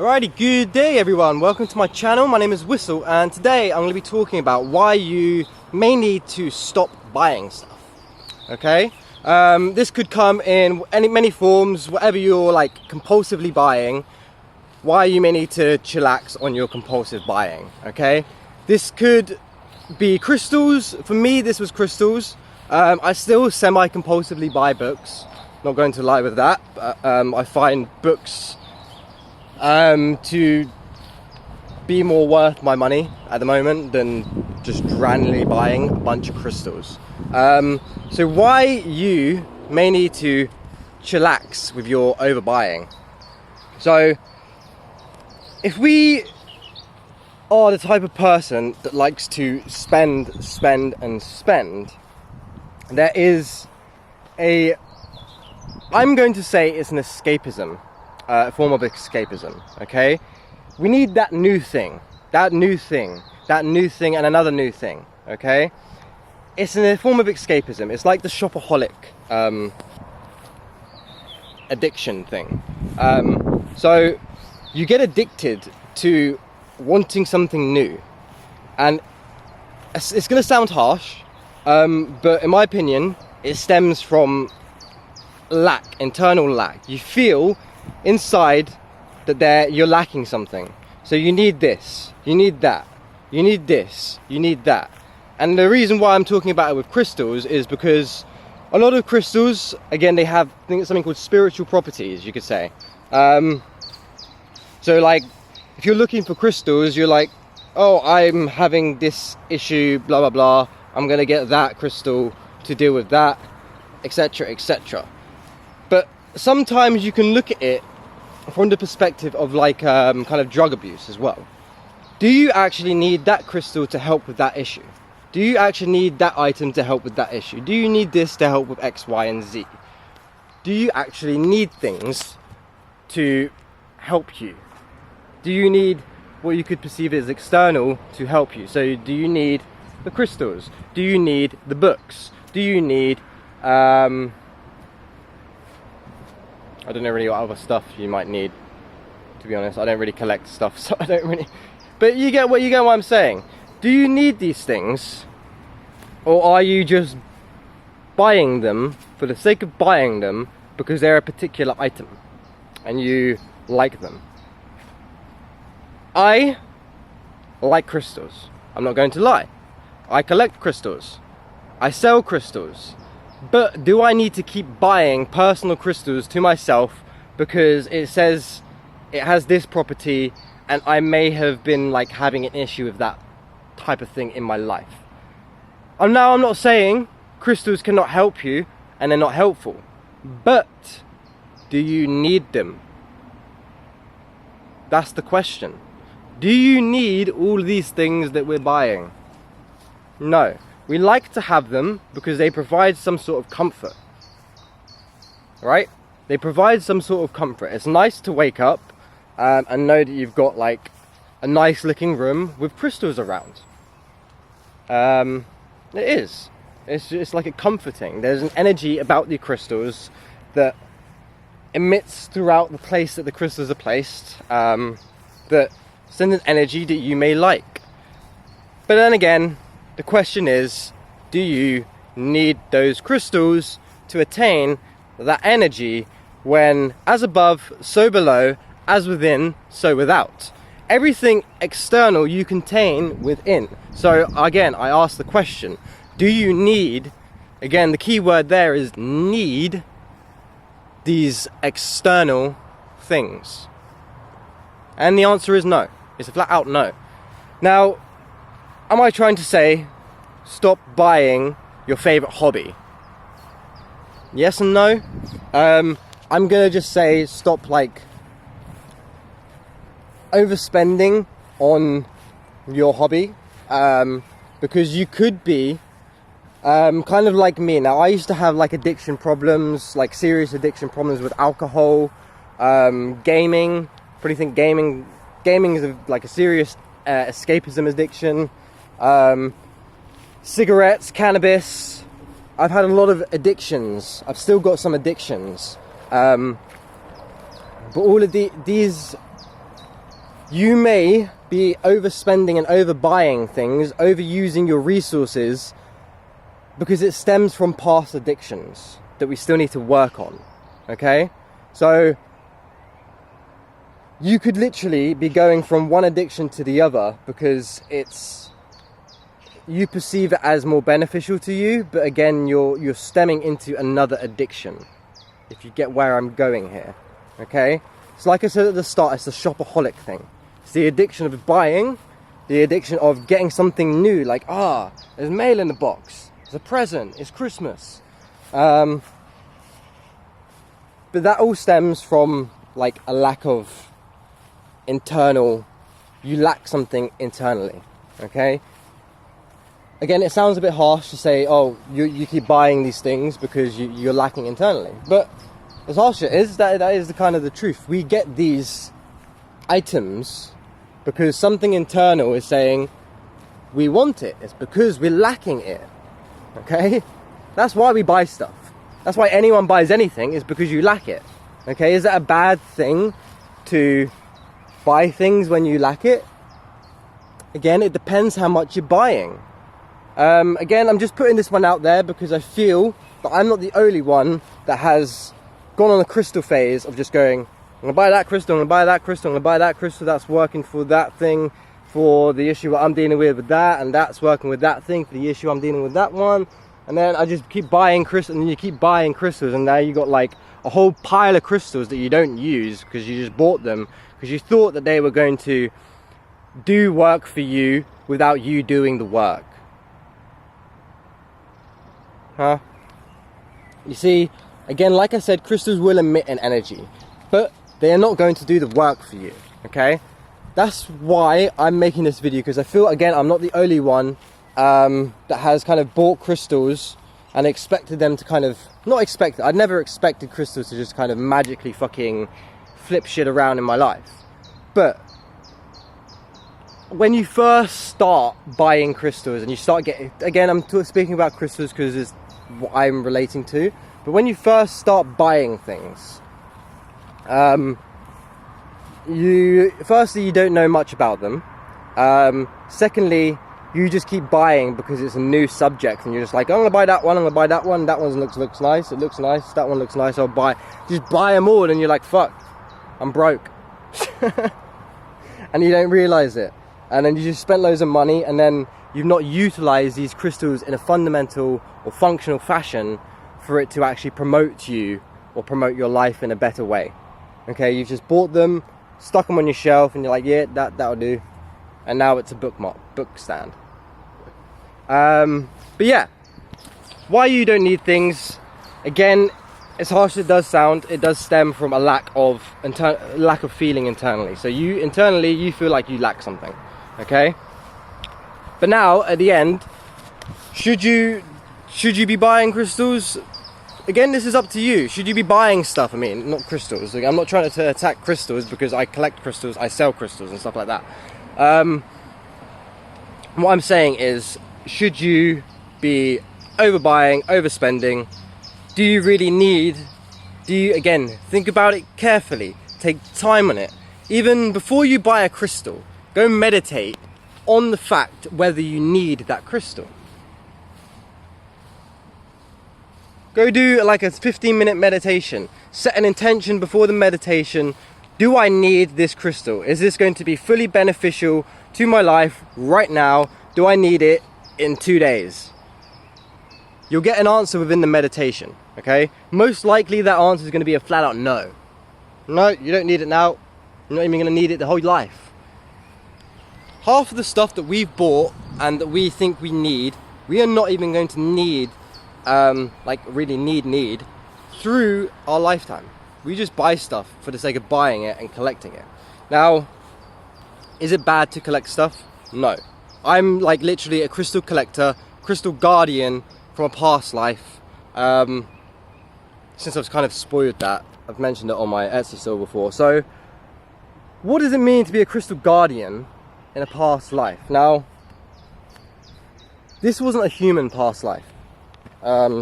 Alrighty, good day everyone, welcome to my channel. My name is Wysol and today I'm going to be talking about why you may need to stop buying stuff. Okay, this could come in many forms, whatever you're like compulsively buying, why you may need to chillax on your compulsive buying. Okay, this could be crystals. For me this was crystals. I still semi-compulsively buy books, not going to lie with that, but I find books to be more worth my money at the moment than just randomly buying a bunch of crystals. So why you may need to chillax with your overbuying. So if we are the type of person that likes to spend, there is I'm going to say it's an escapism. A form of escapism, okay? We need that new thing, and another new thing, okay? It's a form of escapism. It's like the Shopaholic addiction thing. So you get addicted to wanting something new, and it's going to sound harsh, but in my opinion, it stems from lack, internal lack. You feel inside that you're lacking something, so you need this, you need that, you need this, you need that. And the reason why I'm talking about it with crystals is because a lot of crystals, again, they have something called spiritual properties, you could say. So like if you're looking for crystals, you're like, oh, I'm having this issue, blah blah blah, I'm gonna get that crystal to deal with that, etc, etc. But sometimes you can look at it from the perspective of like kind of drug abuse as well. Do you actually need that crystal to help with that issue? Do you actually need that item to help with that issue? Do you need this to help with X, Y, and Z? Do you actually need things to help you? Do you need what you could perceive as external to help you? So do you need the crystals? Do you need the books? Do you need I don't know really what other stuff you might need, to be honest. I don't really collect stuff, so I don't really, but you get what I'm saying. Do you need these things, or are you just buying them for the sake of buying them because they're a particular item and you like them? I like crystals, I'm not going to lie. I collect crystals, I sell crystals. But do I need to keep buying personal crystals to myself because it says it has this property and I may have been like having an issue with that type of thing in my life? I'm not saying crystals cannot help you and they're not helpful, but do you need them? That's the question. Do you need all these things that we're buying? No. We like to have them because they provide some sort of comfort, right? They provide some sort of comfort. It's nice to wake up and know that you've got like a nice looking room with crystals around. It is. It's like a comforting. There's an energy about the crystals that emits throughout the place that the crystals are placed, that send an energy that you may like. But then again, the question is, do you need those crystals to attain that energy when as above, so below, as within, so without? Everything external you contain within. So again, I ask the question, do you need, again, the key word there is need, these external things? And the answer is no. It's a flat out no. Now, am I trying to say stop buying your favorite hobby? Yes and no. I'm gonna just say stop like overspending on your hobby, because you could be kind of like me. Now I used to have like addiction problems, like serious addiction problems with alcohol, gaming. Pretty think gaming is like a serious escapism addiction. Cigarettes, cannabis. I've had a lot of addictions. I've still got some addictions. But all of these you may be overspending and overbuying things, overusing your resources, because it stems from past addictions that we still need to work on, okay? So you could literally be going from one addiction to the other because you perceive it as more beneficial to you, but again, you're stemming into another addiction, if you get where I'm going here, okay? So like I said at the start, it's the shopaholic thing. It's the addiction of buying, the addiction of getting something new, like, there's mail in the box, it's a present, it's Christmas. But that all stems from like a lack of you lack something internally, okay? Again, it sounds a bit harsh to say, you keep buying these things because you're lacking internally. But as harsh as it is, that is the kind of the truth. We get these items because something internal is saying we want it. It's because we're lacking it, okay? That's why we buy stuff. That's why anyone buys anything, is because you lack it, okay? Is that a bad thing to buy things when you lack it? Again, it depends how much you're buying. Again, I'm just putting this one out there because I feel that I'm not the only one that has gone on a crystal phase of just going, I'm gonna buy that crystal, I'm gonna buy that crystal, I'm gonna buy that crystal, that's working for that thing, for the issue I'm dealing with that, and that's working with that thing for the issue I'm dealing with that one. And then I just keep buying crystals, and you keep buying crystals, and now you got like a whole pile of crystals that you don't use because you just bought them because you thought that they were going to do work for you without you doing the work. Huh? You see, again, like I said, crystals will emit an energy, but they are not going to do the work for you, okay? That's why I'm making this video, because I feel, again, I'm not the only one that has kind of bought crystals and expected them to kind of, I'd never expected crystals to just kind of magically fucking flip shit around in my life. But when you first start buying crystals and you start getting, again, I'm speaking about crystals because it's what I'm relating to, but when you first start buying things, firstly, you don't know much about them. Secondly, you just keep buying because it's a new subject and you're just like, I'm gonna buy that one, I'm gonna buy that one, that one looks nice, it looks nice, that one looks nice, I'll buy, just buy them all, and you're like, fuck, I'm broke. And you don't realize it, and then you just spent loads of money, and then you've not utilized these crystals in a fundamental or functional fashion for it to actually promote you or promote your life in a better way. Okay, you've just bought them, stuck them on your shelf, and you're like, yeah, that'll do, and now it's a book stand. But yeah, why you don't need things, again, as harsh as it does sound, it does stem from a lack of feeling internally. So internally you feel like you lack something, okay? But now at the end, should you be buying crystals? Again, this is up to you. Should you be buying stuff? I mean, not crystals. I'm not trying to attack crystals because I collect crystals, I sell crystals and stuff like that. What I'm saying is, should you be overbuying, overspending? Do you really need? Again, think about it carefully. Take time on it. Even before you buy a crystal, go meditate on the fact whether you need that crystal. Go do like a 15-minute meditation. Set an intention before the meditation. Do I need this crystal? Is this going to be fully beneficial to my life right now? Do I need it in 2 days? You'll get an answer within the meditation, okay? Most likely that answer is going to be a flat out no. No, you don't need it now. You're not even going to need it the whole life. Half of the stuff that we've bought and that we think we need, we are not even going to need, really need through our lifetime. We just buy stuff for the sake of buying it and collecting it. Now, is it bad to collect stuff? No. I'm like literally a crystal collector, crystal guardian from a past life. Since I've kind of spoiled that, I've mentioned it on my Etsy store before. So, what does it mean to be a crystal guardian in a past life? Now, this wasn't a human past life,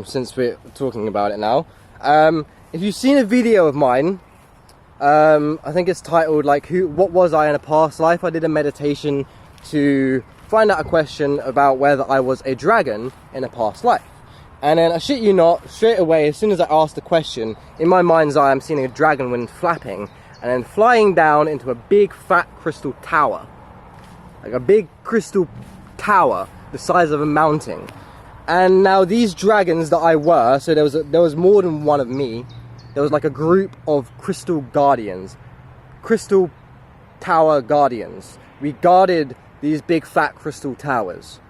since we're talking about it now. If you've seen a video of mine, I think it's titled like what was I in a past life. I did a meditation to find out a question about whether I was a dragon in a past life. And then, I shit you not, straight away, as soon as I asked the question, in my mind's eye, I'm seeing a dragon wing flapping and then flying down into a big fat crystal tower. Like a big crystal tower the size of a mountain. And now these dragons that I were, so there was more than one of me. There was like a group of crystal guardians, crystal tower guardians. We guarded these big fat crystal towers.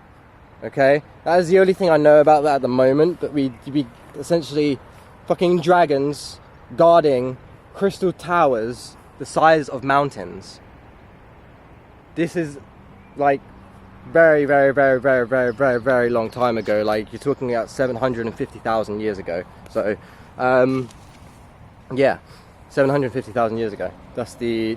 Okay, that is the only thing I know about that at the moment, but we essentially fucking dragons guarding crystal towers the size of mountains. This is like very, very, very, very, very, very, very long time ago. Like, you're talking about 750,000 years ago. So, yeah, 750,000 years ago. That's the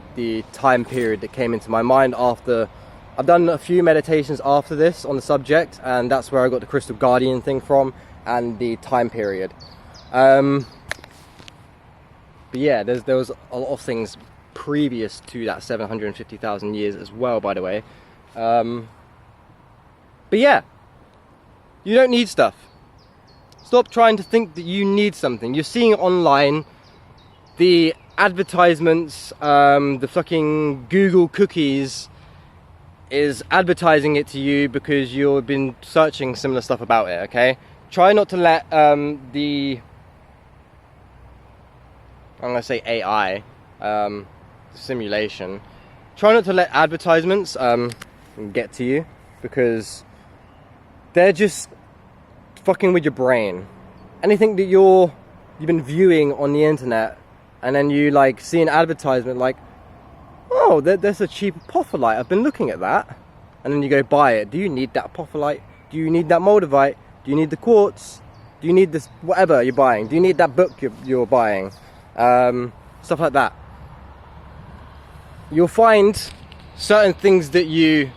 time period that came into my mind after. I've done a few meditations after this on the subject, and that's where I got the Crystal Guardian thing from, and the time period. But yeah, there was a lot of things previous to that 750,000 years as well, by the way. But yeah, you don't need stuff. Stop trying to think that you need something. You're seeing online the advertisements, the fucking Google cookies is advertising it to you because you've been searching similar stuff about it, okay? Try not to let I'm gonna say AI, simulation. Try not to let advertisements get to you, because they're just fucking with your brain. Anything that you've been viewing on the internet, and then you like see an advertisement like, oh, there's a cheap apophyllite, I've been looking at that. And then you go buy it. Do you need that apophyllite? Do you need that moldavite? Do you need the quartz? Do you need this, whatever you're buying? Do you need that book you're buying? Stuff like that. You'll find certain things that you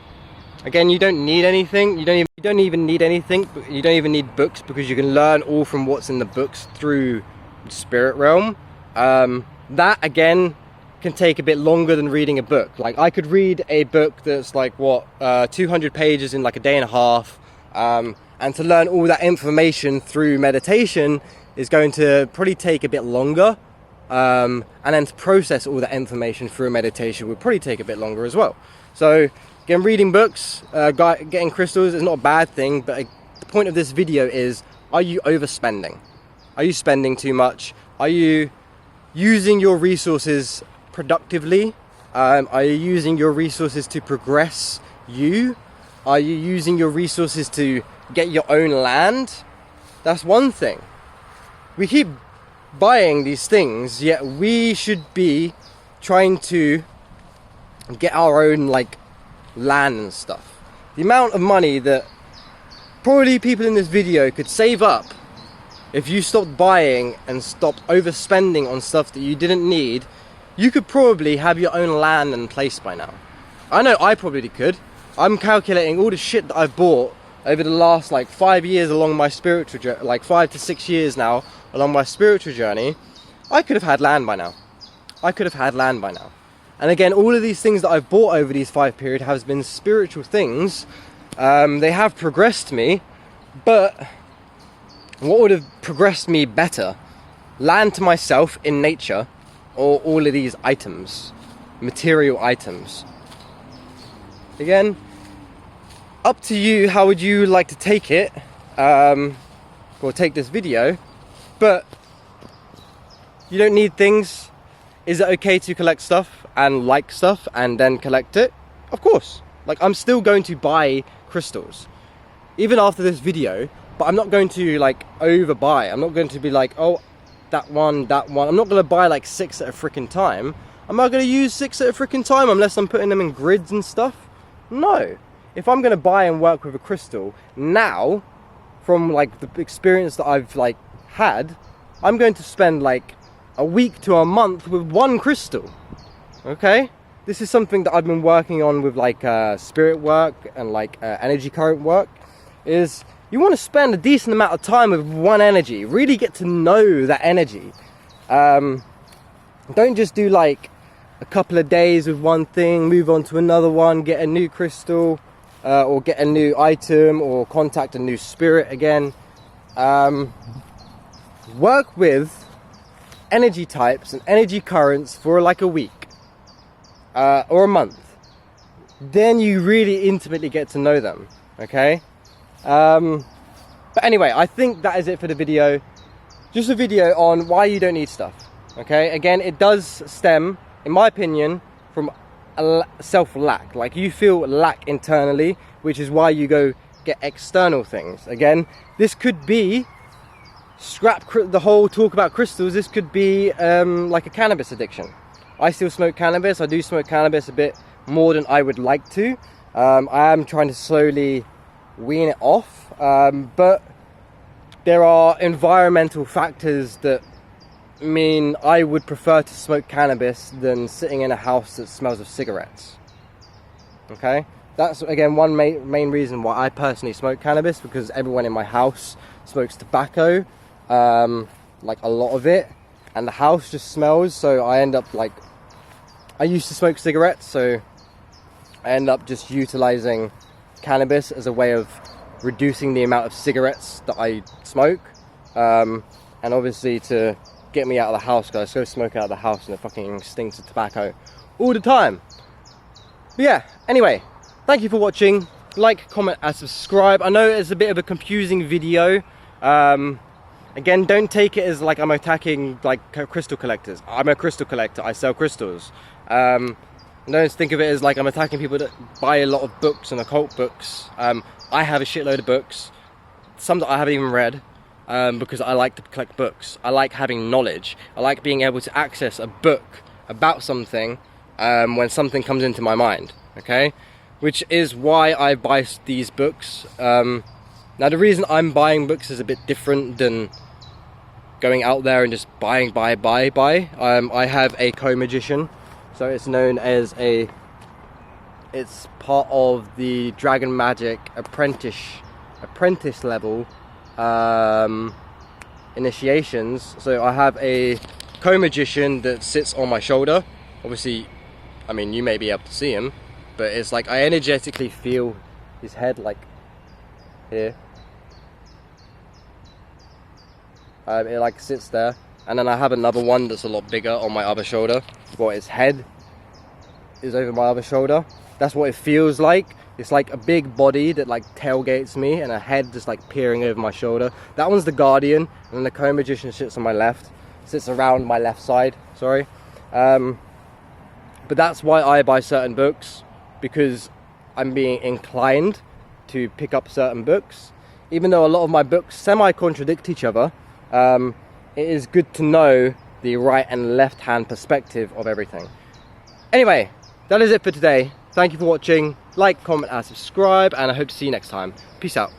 don't need anything. You don't even need anything. You don't even need books, because you can learn all from what's in the books through the spirit realm. That again can take a bit longer than reading a book. Like, I could read a book that's like 200 pages in like a day and a half, and to learn all that information through meditation is going to probably take a bit longer, and then to process all that information through meditation would probably take a bit longer as well. So again, reading books, getting crystals is not a bad thing, but the point of this video is, are you overspending? Are you spending too much? Are you using your resources productively? Are you using your resources to progress you? Are you using your resources to get your own land? That's one thing. We keep buying these things, yet we should be trying to get our own like land and stuff. The amount of money that probably people in this video could save up if you stopped buying and stopped overspending on stuff that you didn't need, you could probably have your own land and place by now. I know I probably could. I'm calculating all the shit that I've bought over the last like 5 years along my spiritual journey, like 5 to 6 years now along my spiritual journey. I could have had land by now. And again, all of these things that I've bought over these 5 periods has been spiritual things. They have progressed me, but what would have progressed me better? Land to myself in nature, or all of these items, material items? Again, up to you. How would you like to take it, or take this video? But you don't need things. Is it okay to collect stuff and like stuff and then collect it? Of course. Like, I'm still going to buy crystals even after this video, but I'm not going to like overbuy. I'm not going to be like, oh, that one. I'm not going to buy like 6 at a freaking time. Am I going to use 6 at a freaking time unless I'm putting them in grids and stuff? No. If I'm going to buy and work with a crystal now, from like the experience that I've like had, I'm going to spend like a week to a month with one crystal. Okay? This is something that I've been working on with like spirit work and like energy current work, is you want to spend a decent amount of time with one energy, really get to know that energy. Don't just do like a couple of days with one thing, move on to another one, get a new crystal, or get a new item, or contact a new spirit again. Work with energy types and energy currents for like a week or a month. Then you really intimately get to know them, okay? But anyway, I think that is it for the video. Just a video on why you don't need stuff, okay? Again, it does stem, in my opinion, from a self-lack. Like, you feel lack internally, which is why you go get external things. Again, this could be, scrap the whole talk about crystals, this could be like a cannabis addiction. I still smoke cannabis. I do smoke cannabis a bit more than I would like to. I am trying to slowly wean it off, but there are environmental factors that mean I would prefer to smoke cannabis than sitting in a house that smells of cigarettes. Okay, that's again one main reason why I personally smoke cannabis, because everyone in my house smokes tobacco, like a lot of it, and the house just smells. So I end up like, I used to smoke cigarettes, so I end up just utilizing cannabis as a way of reducing the amount of cigarettes that I smoke, and obviously to get me out of the house, because I go smoke out of the house and it fucking stinks of tobacco all the time. But yeah, anyway, thank you for watching. Like, comment and subscribe. I know it's a bit of a confusing video. Again, don't take it as like I'm attacking like crystal collectors. I'm a crystal collector, I sell crystals. Don't think of it as like I'm attacking people that buy a lot of books and occult books. I have a shitload of books, some that I haven't even read, because I like to collect books. I like having knowledge. I like being able to access a book about something when something comes into my mind, okay? Which is why I buy these books. Now the reason I'm buying books is a bit different than going out there and just buying, buy. I have a co-magician. So it's known as it's part of the Dragon Magic apprentice level initiations. So I have a co-magician that sits on my shoulder. Obviously, I mean, you may be able to see him, but it's like I energetically feel his head like here. It like sits there. And then I have another one that's a lot bigger on my other shoulder. Well, its head is over my other shoulder. That's what it feels like. It's like a big body that like tailgates me, and a head just like peering over my shoulder. That one's the guardian, and then the co-magician sits on my left, sits around my left side, sorry. But that's why I buy certain books, because I'm being inclined to pick up certain books. Even though a lot of my books semi-contradict each other, it is good to know the right and left hand perspective of everything. Anyway, that is it for today. Thank you for watching. Like, comment and subscribe, and I hope to see you next time. Peace out.